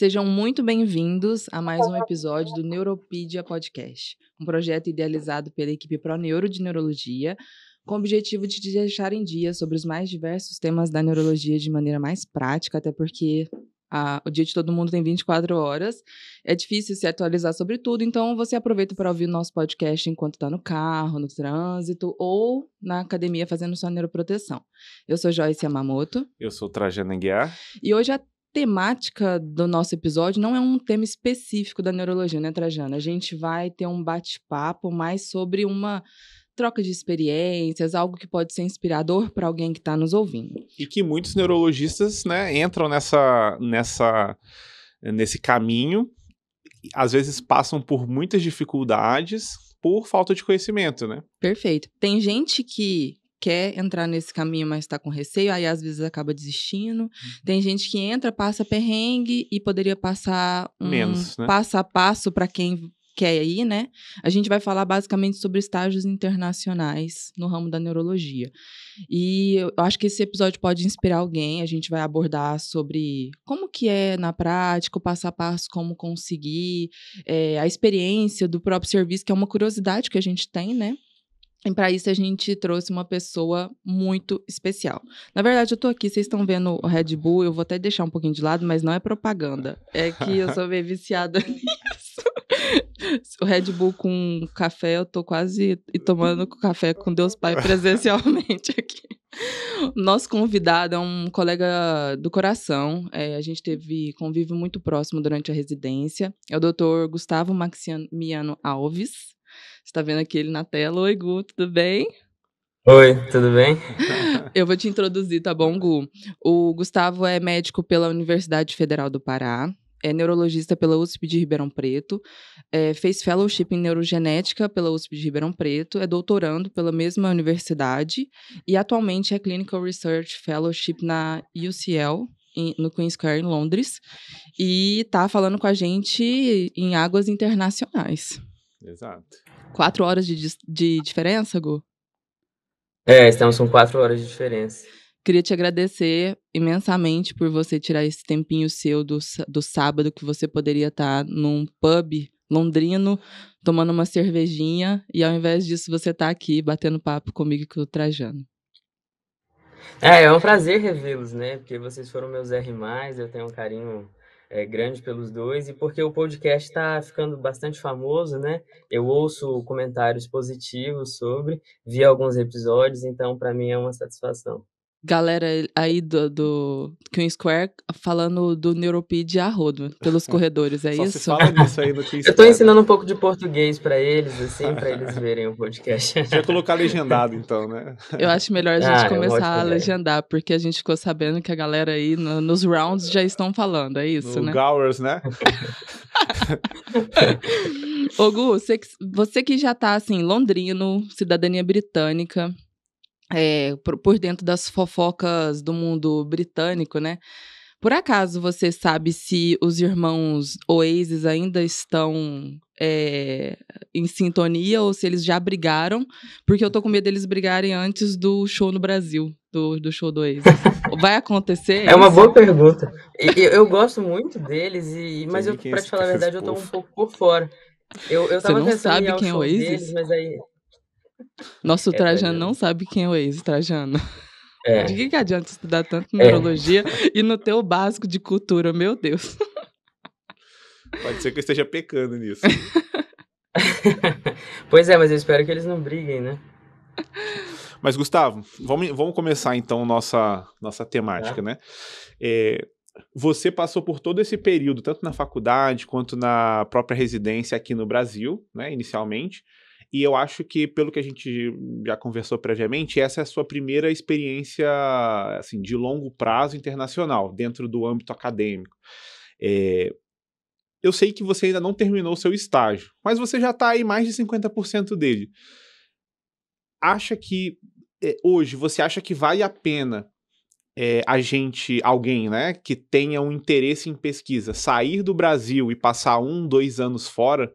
Sejam muito bem-vindos a mais um episódio do Neuropedia Podcast, um projeto idealizado pela equipe ProNeuro de Neurologia, com o objetivo de te deixar em dia sobre os mais diversos temas da neurologia de maneira mais prática, até porque o dia de todo mundo tem 24 horas, é difícil se atualizar sobre tudo, então você aproveita para ouvir o nosso podcast enquanto está no carro, no trânsito ou na academia fazendo sua neuroproteção. Eu sou Joyce Yamamoto. Eu sou Trajano Aguiar. E hoje a temática do nosso episódio não é um tema específico da neurologia, né, Trajano? A gente vai ter um bate-papo mais sobre uma troca de experiências, algo que pode ser inspirador para alguém que está nos ouvindo. E que muitos neurologistas, né, entram nesse caminho, às vezes passam por muitas dificuldades por falta de conhecimento, né? Perfeito. Tem gente que quer entrar nesse caminho, mas está com receio, aí às vezes acaba desistindo. Tem gente que entra, passa perrengue e poderia passar menos, né? Passo a passo para quem quer ir, né? A gente vai falar basicamente sobre estágios internacionais no ramo da neurologia. E eu acho que esse episódio pode inspirar alguém. A gente vai abordar sobre como que é na prática, o passo a passo, como conseguir, a experiência do próprio serviço, que é uma curiosidade que a gente tem, né? E para isso a gente trouxe uma pessoa muito especial. Na verdade, eu tô aqui, vocês estão vendo o Red Bull, eu vou até deixar um pouquinho de lado, mas não é propaganda. É que eu sou meio viciada nisso. O Red Bull com café, eu tô quase tomando café com Deus Pai presencialmente aqui. Nosso convidado é um colega do coração, a gente teve convívio muito próximo durante a residência. É o Dr. Gustavo Maximiano Alves. Você tá vendo aqui ele na tela. Oi, Gu, tudo bem? Oi, tudo bem? Eu vou te introduzir, tá bom, Gu? O Gustavo é médico pela Universidade Federal do Pará, é neurologista pela USP de Ribeirão Preto, fez fellowship em neurogenética pela USP de Ribeirão Preto, é doutorando pela mesma universidade e atualmente é Clinical Research Fellowship na UCL, no Queen's Square, em Londres, e tá falando com a gente em águas internacionais. Exato. 4 horas de diferença, Gu? Estamos com 4 horas de diferença. Queria te agradecer imensamente por você tirar esse tempinho seu do sábado que você poderia estar num pub londrino, tomando uma cervejinha, e ao invés disso você tá aqui batendo papo comigo e com o Trajano. É um prazer revê-los, né? Porque vocês foram meus R+, eu tenho um carinho grande pelos dois, e porque o podcast está ficando bastante famoso, né? Eu ouço comentários positivos sobre, vi alguns episódios, então para mim é uma satisfação. Galera aí do Queen's Square falando do Neuropedia a rodo, pelos corredores, é Só isso? Só se fala disso aí no Queen's Square. Eu tô ensinando um pouco de português para eles, assim, para eles verem o podcast. Já colocar legendado, então, né? Eu acho melhor a gente começar a legendar, porque a gente ficou sabendo que a galera aí nos rounds já estão falando, é isso, no né? Gowers, né? Ô, Gu, você que já tá, assim, londrino, cidadania britânica, por dentro das fofocas do mundo britânico, né? Por acaso você sabe se os irmãos Oasis ainda estão em sintonia ou se eles já brigaram? Porque eu tô com medo deles brigarem antes do show no Brasil, do show do Oasis. Vai acontecer? É uma boa pergunta. Eu gosto muito deles, mas pra te falar a verdade, eu tô um pouco por fora. Eu tava Você não sabe quem é o Oasis? Deles, mas aí... Nosso Trajano não sabe quem é o Oasis, Trajano. De que adianta estudar tanto neurologia e não ter o básico de cultura, meu Deus. Pode ser que eu esteja pecando nisso. Pois é, mas eu espero que eles não briguem, né? Mas, Gustavo, vamos começar então nossa temática, né? Você passou por todo esse período, tanto na faculdade quanto na própria residência aqui no Brasil, né, inicialmente. E eu acho que, pelo que a gente já conversou previamente, essa é a sua primeira experiência assim, de longo prazo internacional, dentro do âmbito acadêmico. Eu sei que você ainda não terminou o seu estágio, mas você já está aí mais de 50% dele. Hoje, você acha que vale a pena alguém, né, que tenha um interesse em pesquisa, sair do Brasil e passar 1, 2 anos fora?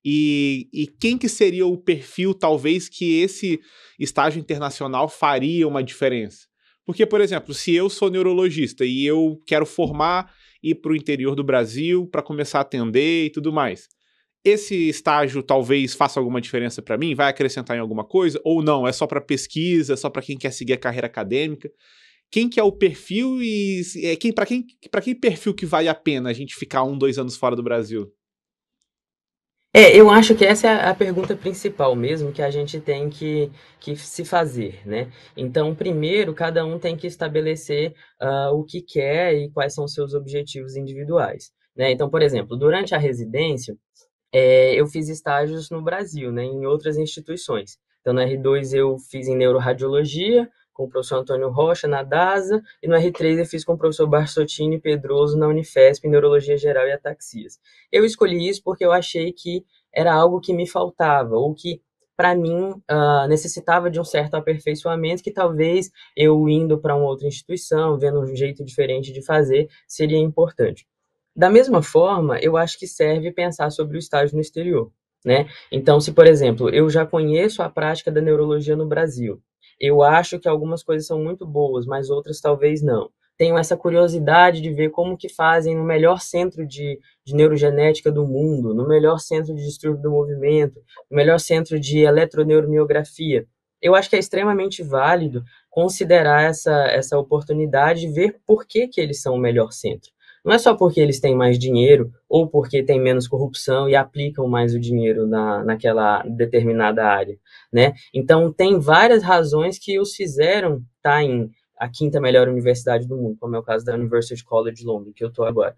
E quem que seria o perfil, talvez, que esse estágio internacional faria uma diferença? Porque, por exemplo, se eu sou neurologista e eu quero formar ir para o interior do Brasil para começar a atender e tudo mais. Esse estágio talvez faça alguma diferença para mim? Vai acrescentar em alguma coisa? Ou não? É só para pesquisa, é só para quem quer seguir a carreira acadêmica? Quem que é o perfil e para quem perfil que vale a pena a gente ficar 1, 2 anos fora do Brasil? Eu acho que essa é a pergunta principal mesmo que a gente tem que se fazer, né? Então, primeiro, cada um tem que estabelecer o que quer e quais são os seus objetivos individuais, né? Então, por exemplo, durante a residência, eu fiz estágios no Brasil, né, em outras instituições. Então, no R2 eu fiz em neuroradiologia, com o professor Antônio Rocha, na DASA, e no R3 eu fiz com o professor Barsottini Pedroso, na Unifesp, em Neurologia Geral e Ataxias. Eu escolhi isso porque eu achei que era algo que me faltava, ou que, para mim, necessitava de um certo aperfeiçoamento, que talvez eu indo para uma outra instituição, vendo um jeito diferente de fazer, seria importante. Da mesma forma, eu acho que serve pensar sobre o estágio no exterior, né? Então, se, por exemplo, eu já conheço a prática da neurologia no Brasil, eu acho que algumas coisas são muito boas, mas outras talvez não. Tenho essa curiosidade de ver como que fazem no melhor centro de neurogenética do mundo, no melhor centro de distúrbio do movimento, no melhor centro de eletroneuromiografia. Eu acho que é extremamente válido considerar essa oportunidade de ver por que eles são o melhor centro. Não é só porque eles têm mais dinheiro ou porque tem menos corrupção e aplicam mais o dinheiro naquela determinada área, né? Então, tem várias razões que os fizeram estar em a 5ª melhor universidade do mundo, como é o caso da University College London, que eu estou agora.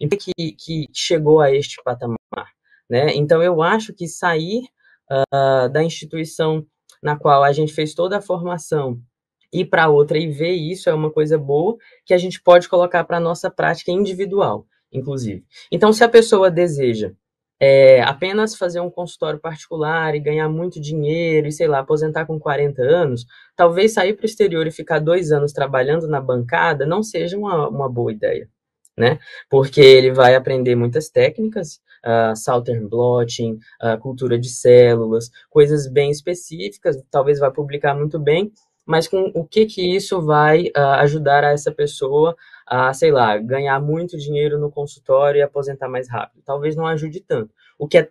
Então, que chegou a este patamar, né? Então, eu acho que sair da instituição na qual a gente fez toda a formação ir para outra e ver isso é uma coisa boa que a gente pode colocar para a nossa prática individual, inclusive. Então, se a pessoa deseja apenas fazer um consultório particular e ganhar muito dinheiro e, sei lá, aposentar com 40 anos, talvez sair para o exterior e ficar 2 anos trabalhando na bancada não seja uma boa ideia, né? Porque ele vai aprender muitas técnicas, Southern blotting, cultura de células, coisas bem específicas, talvez vai publicar muito bem, mas com o que isso vai ajudar a essa pessoa a, sei lá, ganhar muito dinheiro no consultório e aposentar mais rápido? Talvez não ajude tanto. O que é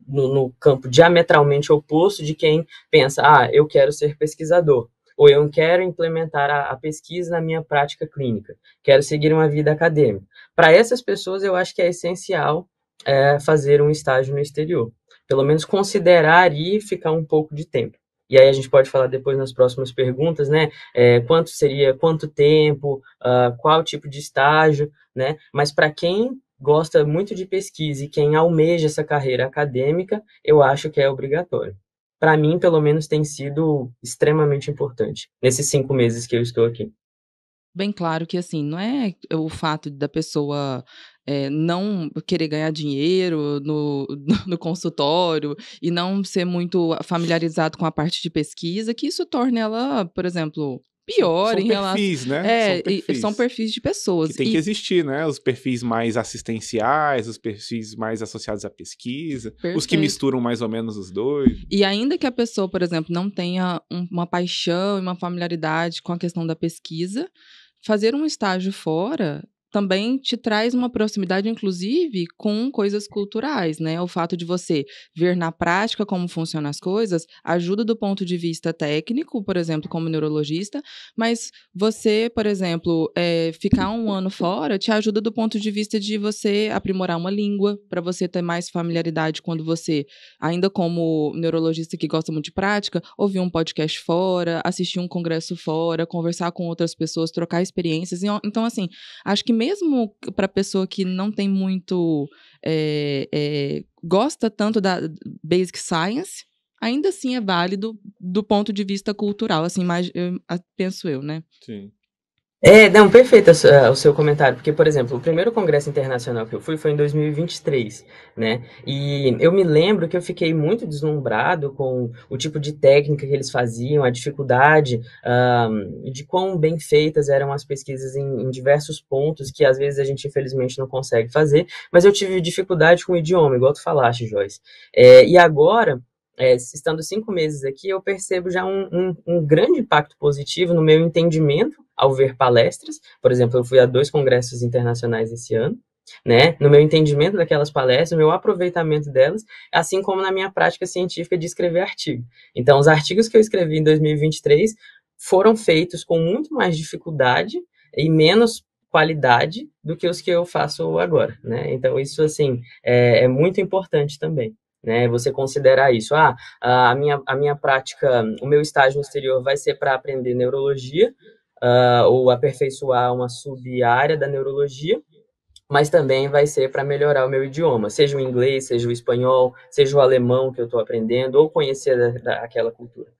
no campo diametralmente oposto de quem pensa, eu quero ser pesquisador, ou eu quero implementar a pesquisa na minha prática clínica, quero seguir uma vida acadêmica. Para essas pessoas, eu acho que é essencial fazer um estágio no exterior. Pelo menos considerar e ficar um pouco de tempo. E aí a gente pode falar depois nas próximas perguntas, né? Quanto tempo, qual tipo de estágio, né? Mas para quem gosta muito de pesquisa e quem almeja essa carreira acadêmica, eu acho que é obrigatório. Para mim, pelo menos, tem sido extremamente importante nesses 5 meses que eu estou aqui. Bem claro que, assim, não é o fato da pessoa não querer ganhar dinheiro no consultório e não ser muito familiarizado com a parte de pesquisa, que isso torna ela, por exemplo, pior em relação... Perfis, né? São perfis de pessoas. Que tem que existir, né? Os perfis mais assistenciais, os perfis mais associados à pesquisa, Perfeito. Os que misturam mais ou menos os dois. E ainda que a pessoa, por exemplo, não tenha uma paixão e uma familiaridade com a questão da pesquisa, fazer um estágio fora também te traz uma proximidade, inclusive, com coisas culturais, né? O fato de você ver na prática como funcionam as coisas ajuda do ponto de vista técnico, por exemplo, como neurologista, mas você, por exemplo, ficar 1 ano fora te ajuda do ponto de vista de você aprimorar uma língua, para você ter mais familiaridade quando você, ainda como neurologista que gosta muito de prática, ouvir um podcast fora, assistir um congresso fora, conversar com outras pessoas, trocar experiências. Então, assim, acho que mesmo para a pessoa que não tem muito... gosta tanto da Basic Science, ainda assim é válido do ponto de vista cultural, assim, penso eu, né? Sim. Não, perfeito o seu comentário, porque, por exemplo, o primeiro congresso internacional que eu fui foi em 2023, né, e eu me lembro que eu fiquei muito deslumbrado com o tipo de técnica que eles faziam, a dificuldade de quão bem feitas eram as pesquisas em diversos pontos que, às vezes, a gente, infelizmente, não consegue fazer, mas eu tive dificuldade com o idioma, igual tu falaste, Joyce. E agora... estando 5 meses aqui, eu percebo já um grande impacto positivo no meu entendimento ao ver palestras. Por exemplo, eu fui a 2 congressos internacionais esse ano, né? No meu entendimento daquelas palestras, no meu aproveitamento delas, assim como na minha prática científica de escrever artigo. Então, os artigos que eu escrevi em 2023 foram feitos com muito mais dificuldade e menos qualidade do que os que eu faço agora, né? Então, isso, assim, é muito importante também, né? Você considerar isso. A minha prática, o meu estágio no exterior vai ser para aprender neurologia, ou aperfeiçoar uma sub-área da neurologia, mas também vai ser para melhorar o meu idioma, seja o inglês, seja o espanhol, seja o alemão que eu estou aprendendo, ou conhecer aquela cultura.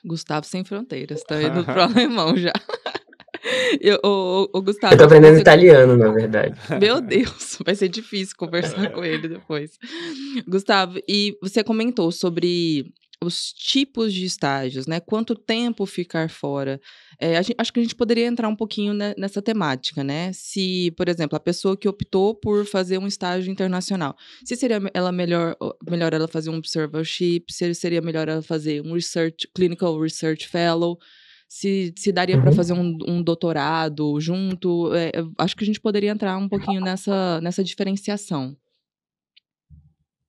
Gustavo Sem Fronteiras, tá indo pro alemão já. Gustavo, eu tô aprendendo italiano, na verdade. Meu Deus, vai ser difícil conversar com ele depois. Gustavo, e você comentou sobre os tipos de estágios, né? Quanto tempo ficar fora? Acho que a gente poderia entrar um pouquinho nessa temática, né? Se, por exemplo, a pessoa que optou por fazer um estágio internacional, se seria ela melhor ela fazer um observership, se seria melhor ela fazer um clinical research fellow, se daria para fazer um doutorado junto. Acho que a gente poderia entrar um pouquinho nessa diferenciação.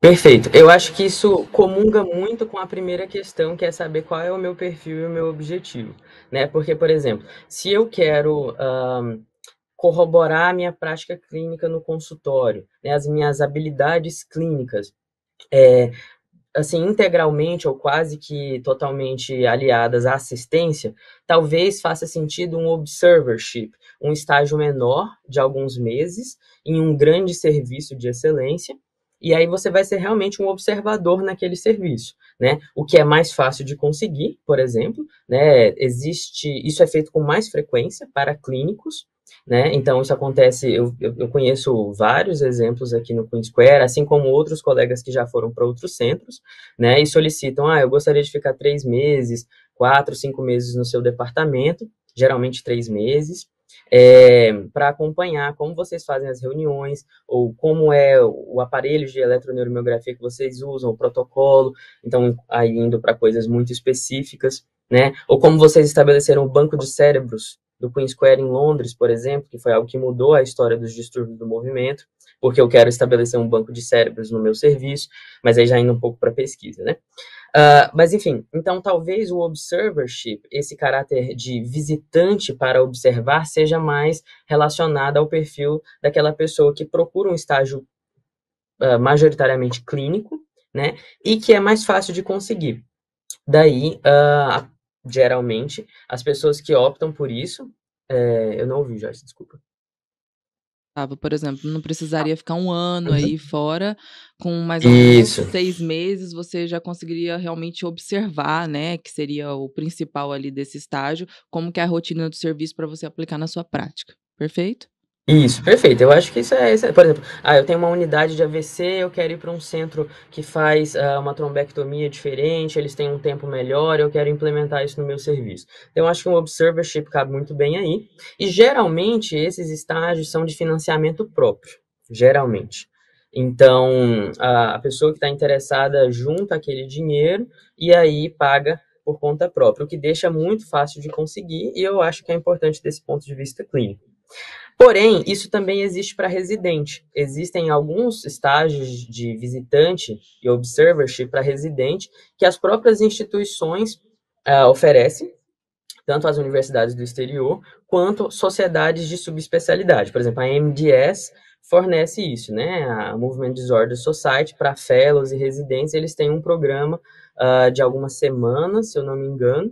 Perfeito. Eu acho que isso comunga muito com a primeira questão, que é saber qual é o meu perfil e o meu objetivo, né? Porque, por exemplo, se eu quero corroborar a minha prática clínica no consultório, né, as minhas habilidades clínicas, assim, integralmente ou quase que totalmente aliadas à assistência, talvez faça sentido um observership, um estágio menor de alguns meses em um grande serviço de excelência, e aí você vai ser realmente um observador naquele serviço, né? O que é mais fácil de conseguir, por exemplo, né? Isso é feito com mais frequência para clínicos, né? Então, isso acontece, eu conheço vários exemplos aqui no Queen Square, assim como outros colegas que já foram para outros centros, né? E solicitam, eu gostaria de ficar 3 meses, 4, 5 meses no seu departamento, geralmente 3 meses, para acompanhar como vocês fazem as reuniões, ou como é o aparelho de eletroneuromiografia que vocês usam, o protocolo, então, aí indo para coisas muito específicas, né? Ou como vocês estabeleceram o banco de cérebros do Queen Square em Londres, por exemplo, que foi algo que mudou a história dos distúrbios do movimento, porque eu quero estabelecer um banco de cérebros no meu serviço, mas aí já indo um pouco para pesquisa, né? Mas enfim, então talvez o observership, esse caráter de visitante para observar, seja mais relacionado ao perfil daquela pessoa que procura um estágio majoritariamente clínico, né? E que é mais fácil de conseguir. Daí, geralmente, as pessoas que optam por isso... eu não ouvi, Jorge, desculpa. Por exemplo, não precisaria ficar um ano aí fora, com mais ou menos 6 meses, você já conseguiria realmente observar, né, que seria o principal ali desse estágio, como que é a rotina do serviço para você aplicar na sua prática. Perfeito? Isso, perfeito. Eu acho que isso é, por exemplo, eu tenho uma unidade de AVC, eu quero ir para um centro que faz uma trombectomia diferente, eles têm um tempo melhor, eu quero implementar isso no meu serviço. Então, eu acho que um observership cabe muito bem aí. E, geralmente, esses estágios são de financiamento próprio, geralmente. Então, a pessoa que está interessada junta aquele dinheiro e aí paga por conta própria, o que deixa muito fácil de conseguir, e eu acho que é importante desse ponto de vista clínico. Porém, isso também existe para residente. Existem alguns estágios de visitante e observership para residente que as próprias instituições oferecem, tanto as universidades do exterior, quanto sociedades de subespecialidade. Por exemplo, a MDS fornece isso, né? A Movement Disorder Society, para fellows e residentes, eles têm um programa de algumas semanas, se eu não me engano,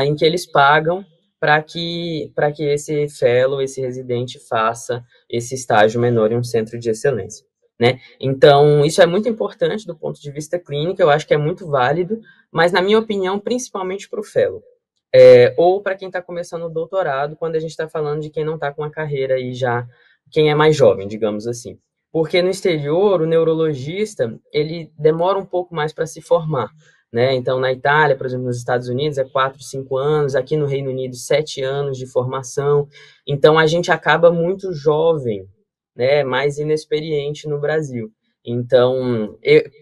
em que eles pagam para que esse fellow, esse residente, faça esse estágio menor em um centro de excelência, né? Então, isso é muito importante do ponto de vista clínico, eu acho que é muito válido, mas, na minha opinião, principalmente para o fellow. Ou para quem está começando o doutorado, quando a gente está falando de quem não está com a carreira aí já, quem é mais jovem, digamos assim. Porque no exterior, o neurologista, ele demora um pouco mais para se formar, né? Então, na Itália, por exemplo, nos Estados Unidos, é 4, 5 anos, aqui no Reino Unido, 7 anos de formação. Então, a gente acaba muito jovem, né? Mais inexperiente no Brasil. Então,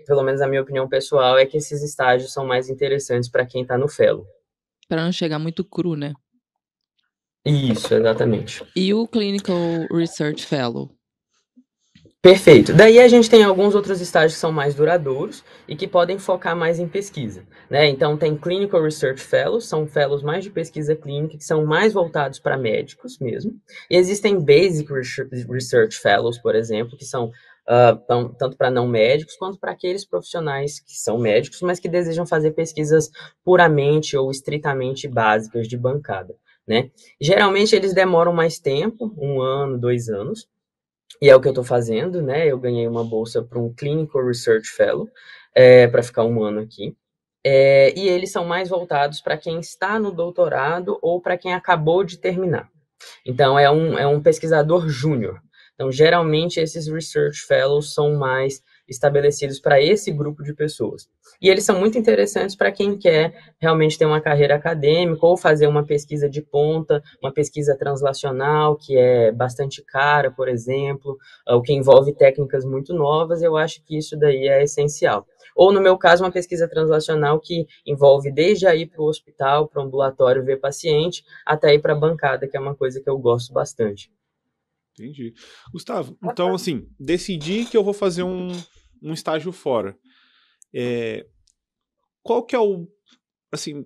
pelo menos a minha opinião pessoal, é que esses estágios são mais interessantes para quem está no fellow. Para não chegar muito cru, né? Isso, exatamente. E o Clinical Research Fellow? Perfeito. Daí a gente tem alguns outros estágios que são mais duradouros e que podem focar mais em pesquisa, né? Então tem Clinical Research Fellows, são fellows mais de pesquisa clínica, que são mais voltados para médicos mesmo. E existem Basic Research Fellows, por exemplo, que são tanto para não médicos quanto para aqueles profissionais que são médicos, mas que desejam fazer pesquisas puramente ou estritamente básicas de bancada, né? Geralmente eles demoram mais tempo, 1 ano, 2 anos, e é o que eu estou fazendo, né? Eu ganhei uma bolsa para um Clinical Research Fellow, para ficar 1 ano aqui. E eles são mais voltados para quem está no doutorado ou para quem acabou de terminar. Então, é um pesquisador júnior. Então, geralmente, esses Research Fellows são mais estabelecidos para esse grupo de pessoas. E eles são muito interessantes para quem quer realmente ter uma carreira acadêmica ou fazer uma pesquisa de ponta, uma pesquisa translacional, que é bastante cara, por exemplo, o que envolve técnicas muito novas. Eu acho que isso daí é essencial. Ou, no meu caso, uma pesquisa translacional que envolve desde ir para o hospital, para o ambulatório ver paciente, até ir para a bancada, que é uma coisa que eu gosto bastante. Entendi. Gustavo, então, assim, decidi que eu vou fazer um estágio fora. Qual que é o... Assim,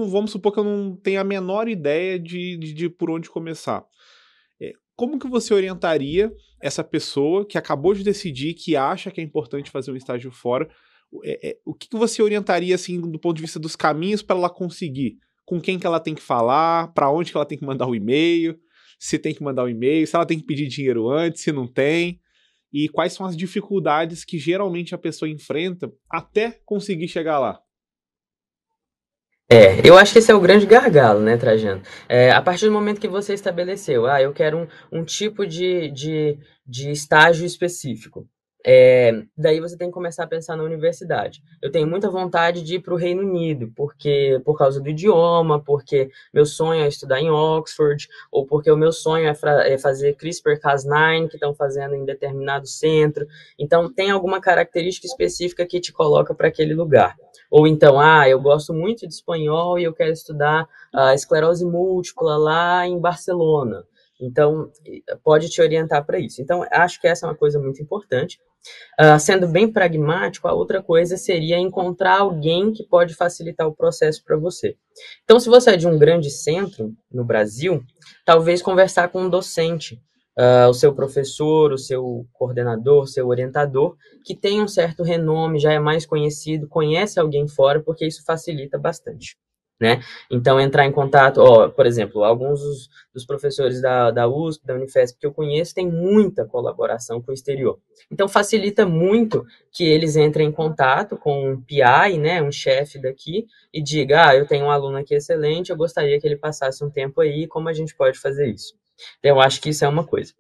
vamos supor que eu não tenho a menor ideia de por onde começar. Como que você orientaria essa pessoa que acabou de decidir, que acha que é importante fazer um estágio fora? O que você orientaria, assim, do ponto de vista dos caminhos para ela conseguir? Com quem que ela tem que falar? Para onde que ela tem que mandar o e-mail? Se tem que mandar o e-mail? Se ela tem que pedir dinheiro antes? Se não tem? E quais são as dificuldades que geralmente a pessoa enfrenta até conseguir chegar lá? Eu acho que esse é o grande gargalo, né, Trajano? A partir do momento que você estabeleceu, eu quero um tipo de estágio específico. Daí você tem que começar a pensar na universidade. Eu tenho muita vontade de ir para o Reino Unido, por causa do idioma, porque meu sonho é estudar em Oxford, ou porque o meu sonho é fazer CRISPR-Cas9, que estão fazendo em determinado centro. Então, tem alguma característica específica que te coloca para aquele lugar. Ou então, eu gosto muito de espanhol e eu quero estudar esclerose múltipla lá em Barcelona. Então, pode te orientar para isso. Então, acho que essa é uma coisa muito importante. Sendo bem pragmático, a outra coisa seria encontrar alguém que pode facilitar o processo para você. Então, se você é de um grande centro no Brasil, talvez conversar com um docente, o seu professor, o seu coordenador, o seu orientador, que tem um certo renome, já é mais conhecido, conhece alguém fora, porque isso facilita bastante. Né? Então, entrar em contato, por exemplo, alguns dos professores da USP, da Unifesp que eu conheço, têm muita colaboração com o exterior. Então, facilita muito que eles entrem em contato com um PI, né, um chefe daqui, e diga, eu tenho um aluno aqui excelente, eu gostaria que ele passasse um tempo aí, como a gente pode fazer isso? Então, eu acho que isso é uma coisa.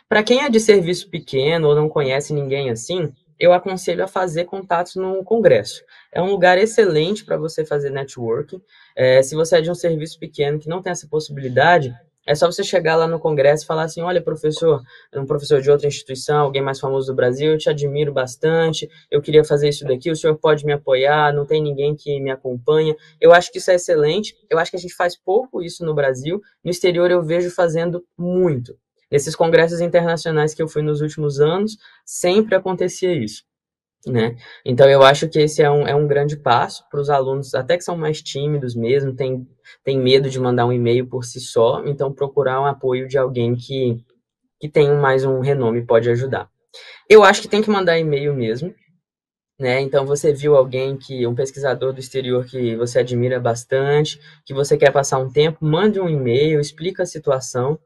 Para quem é de serviço pequeno ou não conhece ninguém assim, eu aconselho a fazer contatos no congresso. É um lugar excelente para você fazer networking. Se você é de um serviço pequeno que não tem essa possibilidade, é só você chegar lá no congresso e falar assim, olha, professor, um professor de outra instituição, alguém mais famoso do Brasil, eu te admiro bastante, eu queria fazer isso daqui, o senhor pode me apoiar, não tem ninguém que me acompanha. Eu acho que isso é excelente, eu acho que a gente faz pouco isso no Brasil, no exterior eu vejo fazendo muito. Nesses congressos internacionais que eu fui nos últimos anos, sempre acontecia isso. Né? Então, eu acho que esse é um grande passo para os alunos, até que são mais tímidos mesmo, tem medo de mandar um e-mail por si só, então procurar um apoio de alguém que tem mais um renome pode ajudar. Eu acho que tem que mandar e-mail mesmo, né? Então, você viu um pesquisador do exterior que você admira bastante, que você quer passar um tempo, mande um e-mail, explica a situação,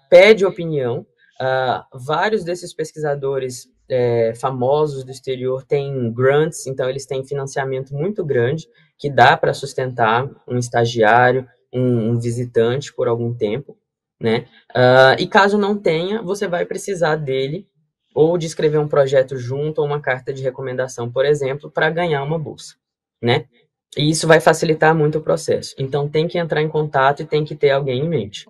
pede opinião. Vários desses pesquisadores famosos do exterior têm grants, então eles têm financiamento muito grande que dá para sustentar um estagiário, um visitante por algum tempo, né? E caso não tenha, você vai precisar dele ou de escrever um projeto junto ou uma carta de recomendação, por exemplo, para ganhar uma bolsa, né? E isso vai facilitar muito o processo. Então tem que entrar em contato e tem que ter alguém em mente.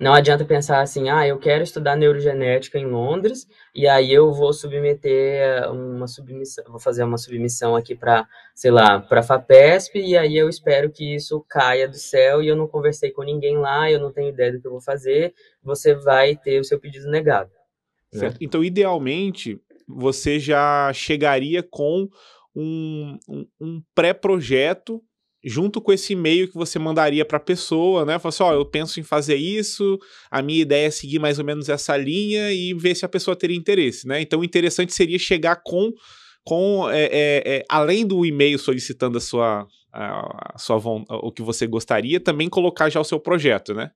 Não adianta pensar assim, eu quero estudar neurogenética em Londres, e aí eu vou submeter uma submissão, vou fazer uma submissão aqui para, sei lá, para a FAPESP, e aí eu espero que isso caia do céu, e eu não conversei com ninguém lá, eu não tenho ideia do que eu vou fazer, você vai ter o seu pedido negado. Certo. Né? Então, idealmente, você já chegaria com um pré-projeto junto com esse e-mail que você mandaria para a pessoa, né? Falar assim, eu penso em fazer isso, a minha ideia é seguir mais ou menos essa linha e ver se a pessoa teria interesse, né? Então, o interessante seria chegar além do e-mail solicitando o que você gostaria, também colocar já o seu projeto, né?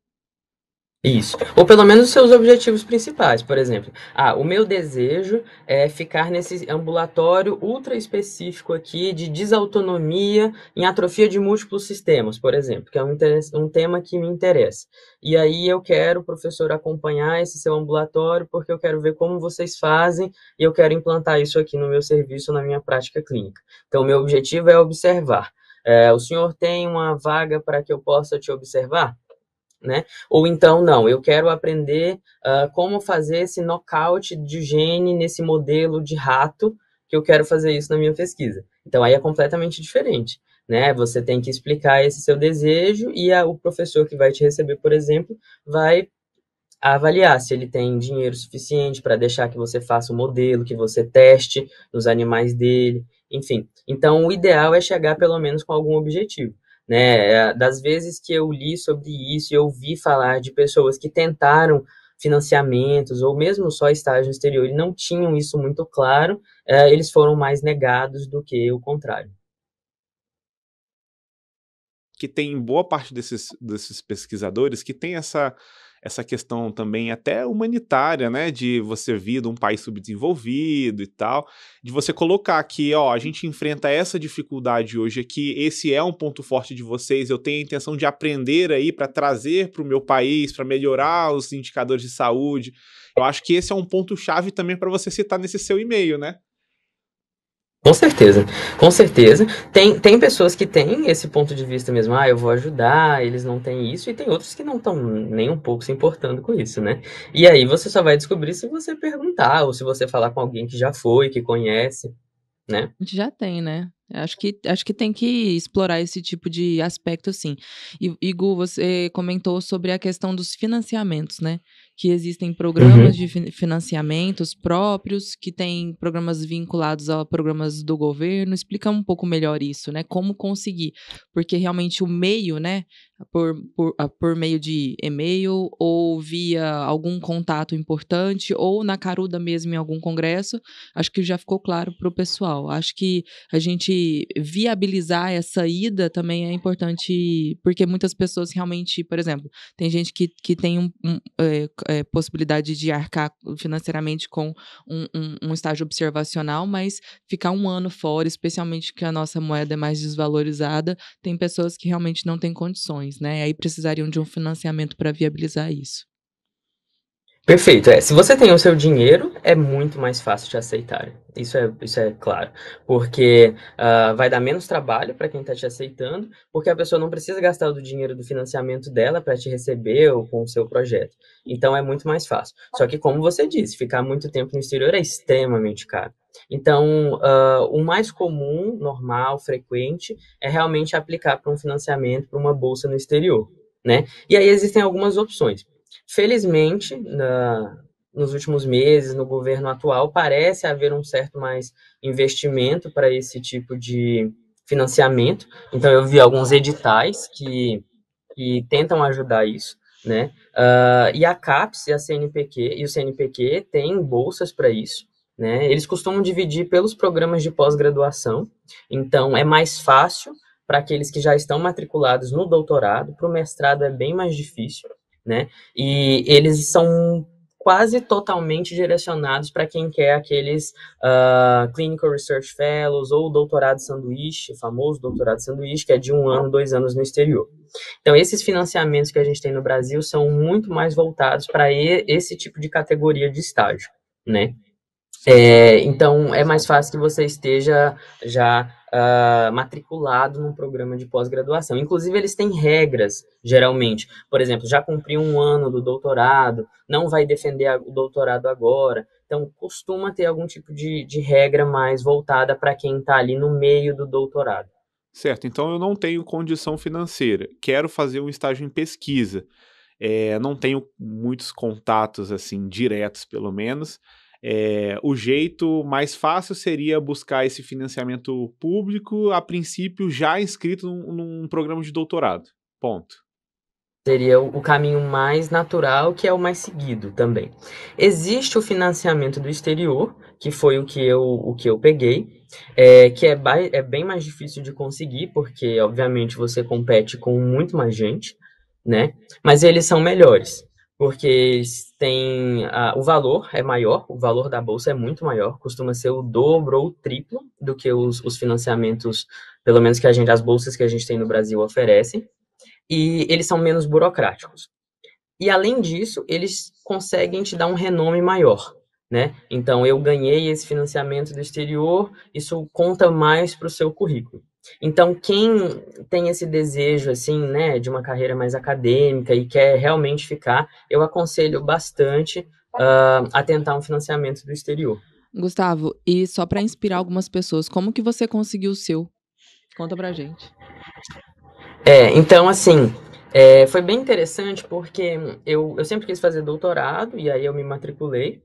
Isso. Ou pelo menos os seus objetivos principais, por exemplo. O meu desejo é ficar nesse ambulatório ultra específico aqui de desautonomia em atrofia de múltiplos sistemas, por exemplo, que é um tema que me interessa. E aí eu quero, professor, acompanhar esse seu ambulatório porque eu quero ver como vocês fazem e eu quero implantar isso aqui no meu serviço, na minha prática clínica. Então, o meu objetivo é observar. O senhor tem uma vaga para que eu possa te observar? Né? Ou então, não, eu quero aprender como fazer esse knockout de gene nesse modelo de rato, que eu quero fazer isso na minha pesquisa. Então, aí é completamente diferente, né? Você tem que explicar esse seu desejo e o professor que vai te receber, por exemplo, vai avaliar se ele tem dinheiro suficiente para deixar que você faça o modelo, que você teste nos animais dele, enfim. Então, o ideal é chegar pelo menos com algum objetivo. Né? Das vezes que eu li sobre isso, eu ouvi falar de pessoas que tentaram financiamentos ou mesmo só estágio exterior e não tinham isso muito claro, eles foram mais negados do que o contrário. Que tem boa parte desses pesquisadores que tem essa questão também até humanitária, né, de você vir de um país subdesenvolvido e tal, de você colocar que, a gente enfrenta essa dificuldade hoje aqui, esse é um ponto forte de vocês, eu tenho a intenção de aprender aí para trazer para o meu país, para melhorar os indicadores de saúde. Eu acho que esse é um ponto-chave também para você citar nesse seu e-mail, né? Com certeza, com certeza. Tem pessoas que têm esse ponto de vista mesmo, eu vou ajudar, eles não têm isso, e tem outros que não estão nem um pouco se importando com isso, né? E aí você só vai descobrir se você perguntar, ou se você falar com alguém que já foi, que conhece, né? A gente já tem, né? Acho que tem que explorar esse tipo de aspecto, sim. E, Igu, você comentou sobre a questão dos financiamentos, né? Que existem programas de financiamentos próprios, que tem programas vinculados a programas do governo. Explica um pouco melhor isso, né? Como conseguir. Porque realmente o meio, né? Por meio de e-mail ou via algum contato importante ou na caruda mesmo em algum congresso, acho que já ficou claro para o pessoal. Acho que a gente viabilizar essa ida também é importante, porque muitas pessoas realmente, por exemplo, tem gente que tem possibilidade de arcar financeiramente com um estágio observacional, mas ficar um ano fora, especialmente que a nossa moeda é mais desvalorizada, tem pessoas que realmente não têm condições, né? Aí precisariam de um financiamento para viabilizar isso. Perfeito. Se você tem o seu dinheiro, é muito mais fácil te aceitar. Isso é claro. Porque vai dar menos trabalho para quem está te aceitando, porque a pessoa não precisa gastar o dinheiro do financiamento dela para te receber ou com o seu projeto. Então, é muito mais fácil. Só que, como você disse, ficar muito tempo no exterior é extremamente caro. Então, o mais comum, normal, frequente, é realmente aplicar para um financiamento, para uma bolsa no exterior, né? E aí existem algumas opções. Felizmente, nos últimos meses, no governo atual, parece haver um certo mais investimento para esse tipo de financiamento. Então, eu vi alguns editais que tentam ajudar isso, né? E a CAPES e a CNPq e o CNPq têm bolsas para isso, né? Eles costumam dividir pelos programas de pós-graduação, então é mais fácil para aqueles que já estão matriculados no doutorado, para o mestrado é bem mais difícil, né? E eles são quase totalmente direcionados para quem quer aqueles Clinical Research Fellows ou doutorado sanduíche, o famoso doutorado sanduíche, que é de 1 ano, 2 anos no exterior. Então, esses financiamentos que a gente tem no Brasil são muito mais voltados para esse tipo de categoria de estágio, né? Então, é mais fácil que você esteja já matriculado num programa de pós-graduação. Inclusive, eles têm regras, geralmente. Por exemplo, já cumpriu um ano do doutorado, não vai defender o doutorado agora. Então, costuma ter algum tipo de regra mais voltada para quem está ali no meio do doutorado. Certo, então eu não tenho condição financeira, quero fazer um estágio em pesquisa, não tenho muitos contatos, assim, diretos, pelo menos. O jeito mais fácil seria buscar esse financiamento público, a princípio já inscrito num programa de doutorado. Ponto. Seria o caminho mais natural, que é o mais seguido também. Existe o financiamento do exterior, que foi o que eu peguei, que é bem mais difícil de conseguir, porque, obviamente, você compete com muito mais gente, né? Mas eles são melhores, porque o valor é maior, o valor da bolsa é muito maior, costuma ser o dobro ou o triplo do que os financiamentos, pelo menos as bolsas que a gente tem no Brasil oferecem, e eles são menos burocráticos. E, além disso, eles conseguem te dar um renome maior, né? Então, eu ganhei esse financiamento do exterior, isso conta mais para o seu currículo. Então, quem tem esse desejo, assim, né, de uma carreira mais acadêmica e quer realmente ficar, eu aconselho bastante a tentar um financiamento do exterior. Gustavo, e só para inspirar algumas pessoas, como que você conseguiu o seu? Conta pra gente. Então, assim, foi bem interessante porque eu sempre quis fazer doutorado e aí eu me matriculei,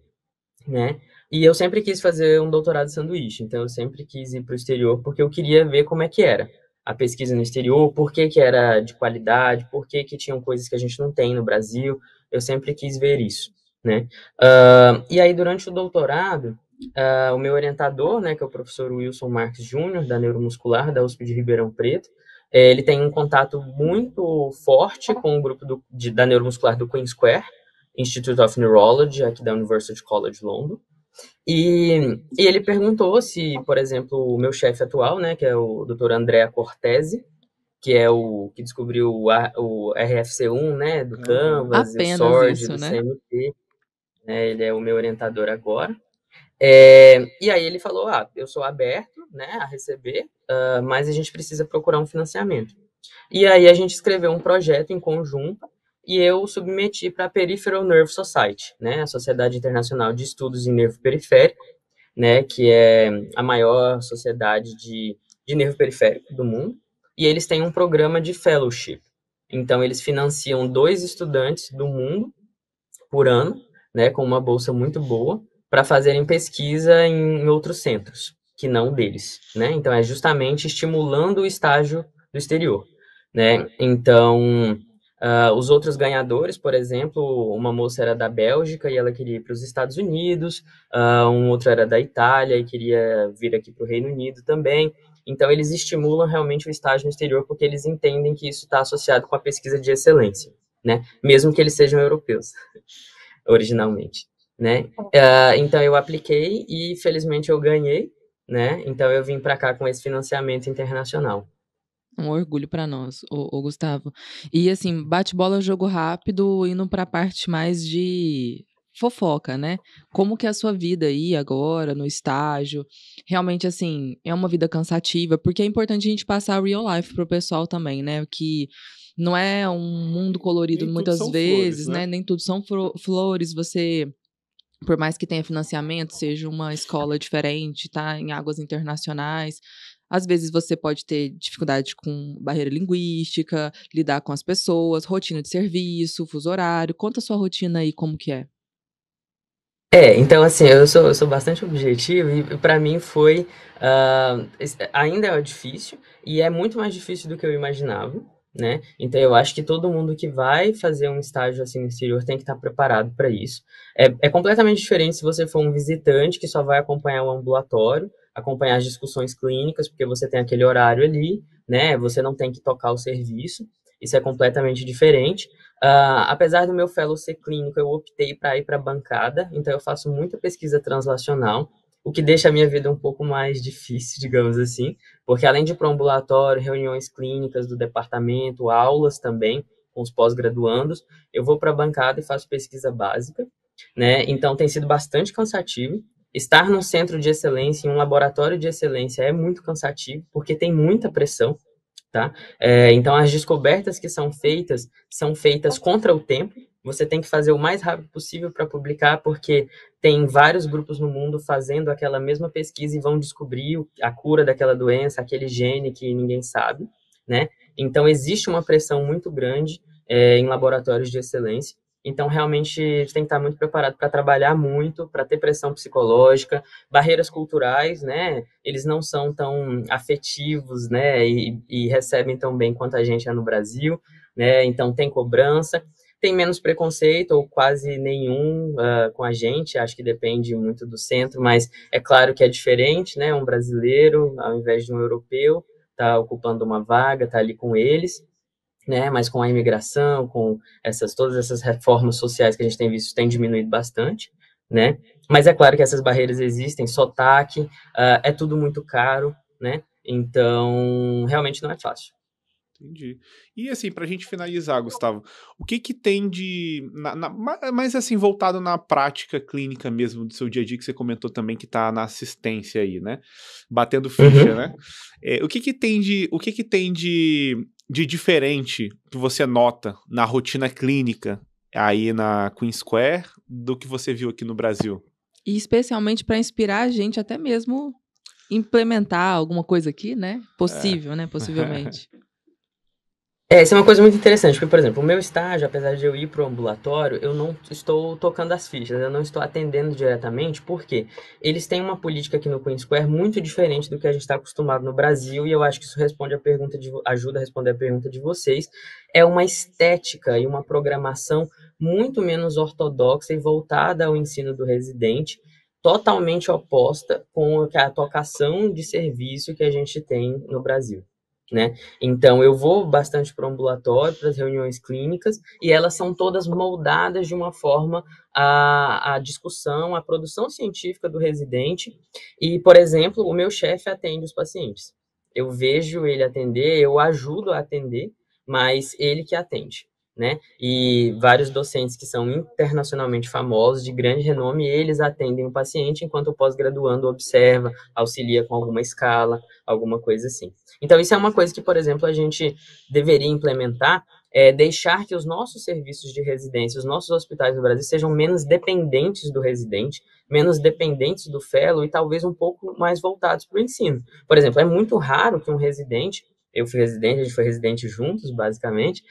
né? E eu sempre quis fazer um doutorado de sanduíche, então eu sempre quis ir para o exterior porque eu queria ver como é que era a pesquisa no exterior, por que que era de qualidade, por que que tinham coisas que a gente não tem no Brasil, eu sempre quis ver isso, né? E aí, durante o doutorado, o meu orientador, né, que é o professor Wilson Marques Júnior, da Neuromuscular, da USP de Ribeirão Preto, ele tem um contato muito forte com o grupo da Neuromuscular do Queen Square, Institute of Neurology, aqui da University College London. E ele perguntou se, por exemplo, o meu chefe atual, né, que é o Dr. Andrea Cortese, que é o que descobriu o RFC1, né, do Canvas, o Apenas SWORD, isso, do né? CMT, né, ele é o meu orientador agora. E aí ele falou, eu sou aberto, né, a receber, mas a gente precisa procurar um financiamento. E aí a gente escreveu um projeto em conjunto e eu submeti para a Peripheral Nerve Society, né, a Sociedade Internacional de Estudos em Nervo Periférico, né, que é a maior sociedade de nervo periférico do mundo, e eles têm um programa de fellowship. Então eles financiam 2 estudantes do mundo por ano, né, com uma bolsa muito boa, para fazerem pesquisa em outros centros, que não deles, né? Então é justamente estimulando o estágio do exterior, né? Então, os outros ganhadores, por exemplo, uma moça era da Bélgica e ela queria ir para os Estados Unidos, um outro era da Itália e queria vir aqui para o Reino Unido também. Então, eles estimulam realmente o estágio no exterior porque eles entendem que isso está associado com a pesquisa de excelência, né? Mesmo que eles sejam europeus, originalmente, né? Então, eu apliquei e, felizmente, eu ganhei, né? Então, eu vim para cá com esse financiamento internacional. Um orgulho pra nós, ô Gustavo. E assim, bate-bola, jogo rápido, indo pra parte mais de fofoca, né? Como que é a sua vida aí agora, no estágio? Realmente, assim, é uma vida cansativa, porque é importante a gente passar a real life pro pessoal também, né? Que não é um mundo colorido Nem tudo muitas são vezes, flores, né? né? Nem tudo são flores, você... Por mais que tenha financiamento, seja uma escola diferente, tá? Em águas internacionais. Às vezes você pode ter dificuldade com barreira linguística, lidar com as pessoas, rotina de serviço, fuso horário. Conta a sua rotina aí, como que é. Então, assim, eu sou bastante objetivo e para mim foi, ainda é difícil e é muito mais difícil do que eu imaginava, né? Então, eu acho que todo mundo que vai fazer um estágio assim no exterior tem que estar preparado para isso. É completamente diferente se você for um visitante que só vai acompanhar o ambulatório, acompanhar as discussões clínicas, porque você tem aquele horário ali, né? Você não tem que tocar o serviço. Isso é completamente diferente. Apesar do meu fellow ser clínico, eu optei para ir para a bancada, então eu faço muita pesquisa translacional, o que deixa a minha vida um pouco mais difícil, digamos assim, porque além de ir para o ambulatório, reuniões clínicas do departamento, aulas também com os pós-graduandos, eu vou para a bancada e faço pesquisa básica, né? Então tem sido bastante cansativo, Estar num centro de excelência, em um laboratório de excelência é muito cansativo, porque tem muita pressão, tá? Então, as descobertas que são feitas contra o tempo. Você tem que fazer o mais rápido possível para publicar, porque tem vários grupos no mundo fazendo aquela mesma pesquisa e vão descobrir a cura daquela doença, aquele gene que ninguém sabe, né? Então, existe uma pressão muito grande em laboratórios de excelência. Então, realmente, você tem que estar muito preparado para trabalhar muito, para ter pressão psicológica, barreiras culturais, né? Eles não são tão afetivos, né? E recebem tão bem quanto a gente é no Brasil, né? Então, tem cobrança, tem menos preconceito ou quase nenhum com a gente, acho que depende muito do centro, mas é claro que é diferente, né? Um brasileiro, ao invés de um europeu, está ocupando uma vaga, está ali com eles, né? Mas com a imigração, com todas essas reformas sociais que a gente tem visto, tem diminuído bastante, né? Mas é claro que essas barreiras existem, sotaque, é tudo muito caro, né? Então, realmente não é fácil. Entendi. E assim, pra gente finalizar, Gustavo, o que que tem de... mais assim, voltado na prática clínica mesmo do seu dia a dia, que você comentou também que tá na assistência aí, né? Batendo ficha, né? O que que tem de diferente que você nota na rotina clínica aí na Queen Square do que você viu aqui no Brasil? E especialmente para inspirar a gente até mesmo implementar alguma coisa aqui, né? Possível, né? Possivelmente. Isso é uma coisa muito interessante, porque, por exemplo, o meu estágio, apesar de eu ir para o ambulatório, eu não estou tocando as fichas, eu não estou atendendo diretamente, porque eles têm uma política aqui no Queen Square muito diferente do que a gente está acostumado no Brasil, e eu acho que isso ajuda a responder a pergunta de vocês. É uma estética e uma programação muito menos ortodoxa e voltada ao ensino do residente, totalmente oposta com a tocação de serviço que a gente tem no Brasil, né? Então, eu vou bastante para o ambulatório, para as reuniões clínicas, e elas são todas moldadas de uma forma a discussão, a produção científica do residente. E, por exemplo, o meu chefe atende os pacientes. Eu vejo ele atender, eu ajudo a atender, mas ele que atende, né? E vários docentes que são internacionalmente famosos, de grande renome, eles atendem o paciente, enquanto o pós-graduando observa, auxilia com alguma escala, alguma coisa assim. Então, isso é uma coisa que, por exemplo, a gente deveria implementar, deixar que os nossos serviços de residência, os nossos hospitais no Brasil sejam menos dependentes do residente, menos dependentes do fellow e talvez um pouco mais voltados para o ensino. Por exemplo, é muito raro que um residente, eu fui residente, a gente foi residente juntos, basicamente,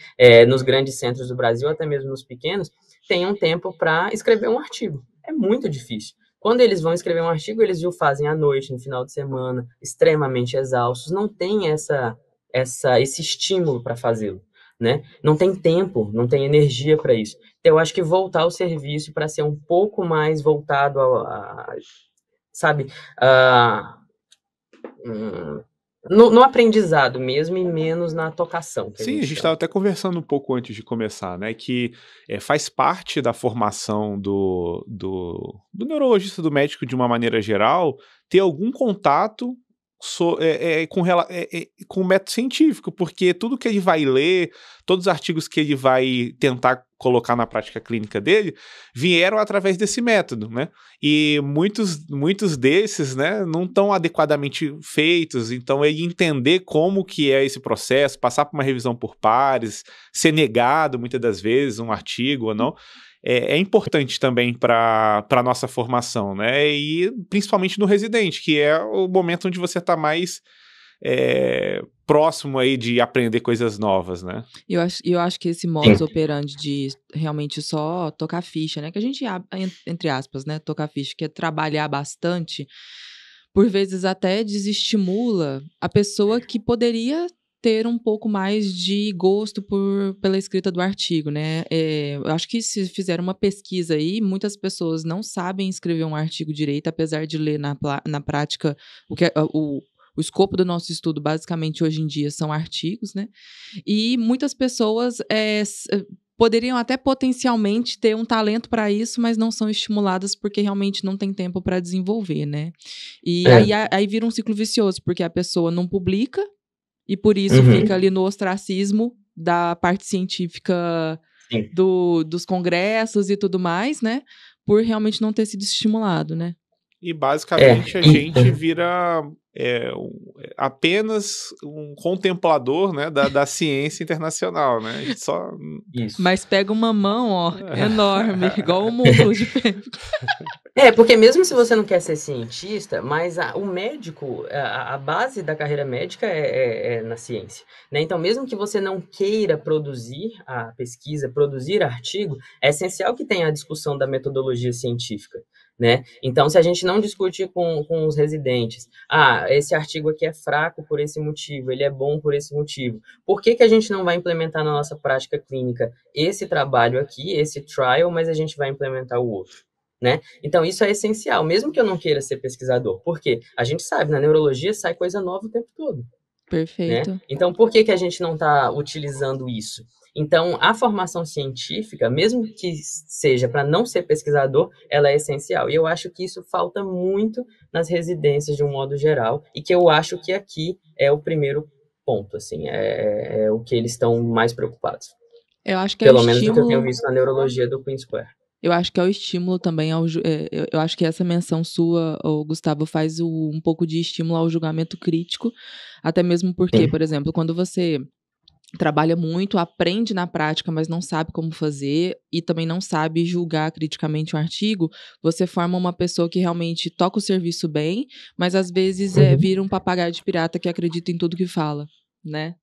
nos grandes centros do Brasil, até mesmo nos pequenos, tenham tempo para escrever um artigo. É muito difícil. Quando eles vão escrever um artigo, eles o fazem à noite, no final de semana, extremamente exaustos, não tem esse estímulo para fazê-lo, né? Não tem tempo, não tem energia para isso. Então, eu acho que voltar ao serviço para ser um pouco mais voltado no aprendizado mesmo e menos na tocação. Sim, a gente estava até conversando um pouco antes de começar, né? Que faz parte da formação do neurologista, do médico, de uma maneira geral, ter algum contato com o método científico, porque tudo que ele vai ler, todos os artigos que ele vai tentar colocar na prática clínica dele, vieram através desse método, né? E muitos desses, né, não estão adequadamente feitos, então ele entender como que é esse processo, passar por uma revisão por pares, ser negado muitas das vezes um artigo ou não, é importante também para a nossa formação, né? E principalmente no residente, que é o momento onde você está mais próximo aí de aprender coisas novas, né? Eu acho que esse modus operandi de realmente só tocar ficha, né? Que a gente, entre aspas, né? Tocar ficha, que é trabalhar bastante, por vezes até desestimula a pessoa que poderia ter um pouco mais de gosto pela escrita do artigo, né? Eu acho que se fizer uma pesquisa aí, muitas pessoas não sabem escrever um artigo direito, apesar de ler na prática o escopo do nosso estudo, basicamente, hoje em dia, são artigos, né? E muitas pessoas poderiam até potencialmente ter um talento para isso, mas não são estimuladas porque realmente não tem tempo para desenvolver, né? E aí vira um ciclo vicioso, porque a pessoa não publica, e por isso fica ali no ostracismo da parte científica dos congressos e tudo mais, né? Por realmente não ter sido estimulado, né? e basicamente a gente vira apenas um contemplador, né, da ciência internacional, né? A gente só... Isso. Mas pega uma mão, ó, enorme, igual o músculo de pênis. Porque mesmo se você não quer ser cientista, mas o médico, a base da carreira médica é na ciência, né? Então, mesmo que você não queira produzir a pesquisa, produzir artigo, é essencial que tenha a discussão da metodologia científica, né? Então, se a gente não discute com os residentes, esse artigo aqui é fraco por esse motivo, ele é bom por esse motivo, por que a gente não vai implementar na nossa prática clínica esse trabalho aqui, esse trial, mas a gente vai implementar o outro? Né? Então, isso é essencial, mesmo que eu não queira ser pesquisador. Por quê? A gente sabe, na neurologia sai coisa nova o tempo todo. Perfeito. Né? Então, por que a gente não está utilizando isso? Então, a formação científica, mesmo que seja para não ser pesquisador, ela é essencial. E eu acho que isso falta muito nas residências, de um modo geral, e que eu acho que aqui é o primeiro ponto, assim, é o que eles estão mais preocupados. Eu acho que Pelo menos do que eu tenho visto na neurologia do Queen's Square. Eu acho que é o estímulo também eu acho que essa menção sua, Gustavo, faz um pouco de estímulo ao julgamento crítico, até mesmo porque, por exemplo, quando você trabalha muito, aprende na prática, mas não sabe como fazer e também não sabe julgar criticamente um artigo, você forma uma pessoa que realmente toca o serviço bem, mas às vezes vira um papagaio de pirata que acredita em tudo que fala, né?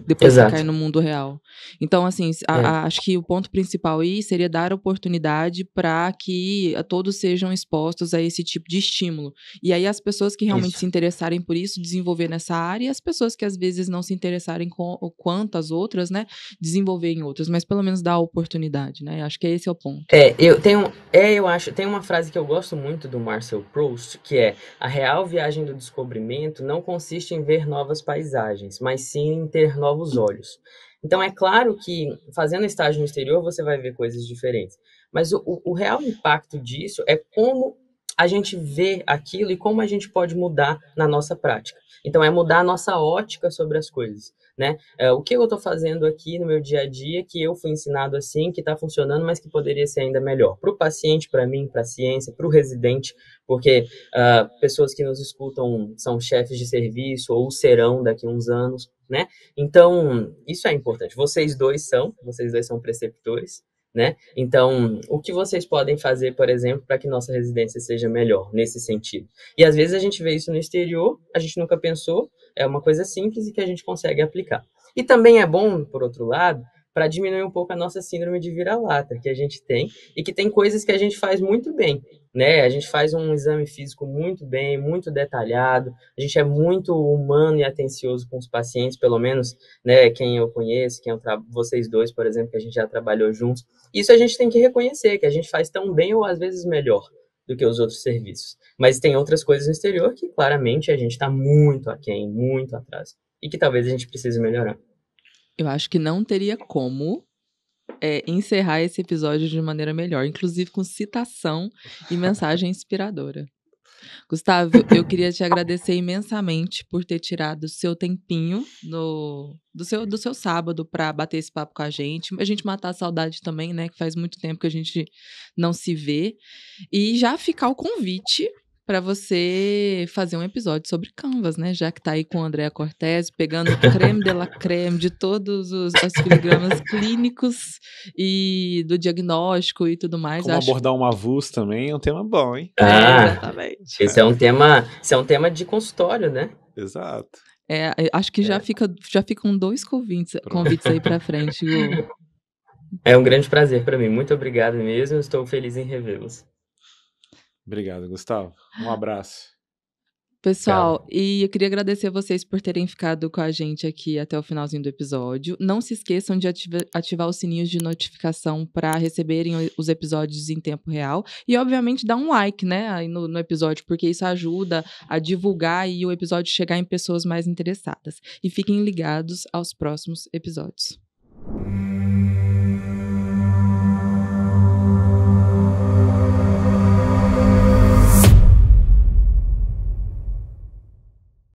Depois que cai no mundo real. Então, assim, acho que o ponto principal aí seria dar oportunidade para que todos sejam expostos a esse tipo de estímulo. E aí as pessoas que realmente se interessarem por isso, desenvolver nessa área, e as pessoas que às vezes não se interessarem quanto as outras, né, desenvolver em outras, mas pelo menos dar a oportunidade, né? Acho que esse é o ponto. Tem uma frase que eu gosto muito do Marcel Proust, que é: a real viagem do descobrimento não consiste em ver novas paisagens, mas sim em ter novos olhos. Então, é claro que fazendo estágio no exterior você vai ver coisas diferentes, mas o real impacto disso é como a gente vê aquilo e como a gente pode mudar na nossa prática. Então, é mudar a nossa ótica sobre as coisas, né? O que eu estou fazendo aqui no meu dia a dia que eu fui ensinado assim, que está funcionando, mas que poderia ser ainda melhor para o paciente, para mim, para a ciência, para o residente, porque pessoas que nos escutam são chefes de serviço ou serão daqui a uns anos, né? Então, isso é importante. Vocês dois são preceptores, né? Então, o que vocês podem fazer, por exemplo, para que nossa residência seja melhor nesse sentido? E às vezes a gente vê isso no exterior, a gente nunca pensou, é uma coisa simples e que a gente consegue aplicar. E também é bom, por outro lado, para diminuir um pouco a nossa síndrome de vira-lata que a gente tem e que tem coisas que a gente faz muito bem, né? A gente faz um exame físico muito bem, muito detalhado, a gente é muito humano e atencioso com os pacientes, pelo menos, né, quem eu conheço, vocês dois, por exemplo, que a gente já trabalhou juntos. Isso a gente tem que reconhecer, que a gente faz tão bem ou às vezes melhor do que os outros serviços. Mas tem outras coisas no exterior que claramente a gente está muito aquém, muito atrás, e que talvez a gente precise melhorar. Eu acho que não teria como encerrar esse episódio de maneira melhor, inclusive com citação e mensagem inspiradora. Gustavo, eu queria te agradecer imensamente por ter tirado o seu tempinho do seu sábado para bater esse papo com a gente matar a saudade também, né, que faz muito tempo que a gente não se vê, e já ficar o convite para você fazer um episódio sobre Canvas, né? Já que tá aí com o Andrea Cortez, pegando o creme de la creme de todos os filigramas clínicos e do diagnóstico e tudo mais. Como abordar uma VUS também é um tema bom, hein? Exatamente. Esse é um tema de consultório, né? Exato. Acho que já ficam 2 convites aí pra frente. É um grande prazer para mim. Muito obrigado mesmo. Estou feliz em revê-los. Obrigado, Gustavo. Um abraço. Pessoal, e eu queria agradecer a vocês por terem ficado com a gente aqui até o finalzinho do episódio. Não se esqueçam de ativar os sininhos de notificação para receberem os episódios em tempo real. E, obviamente, dar um like, né, aí no episódio, porque isso ajuda a divulgar e o episódio chegar em pessoas mais interessadas. E fiquem ligados aos próximos episódios.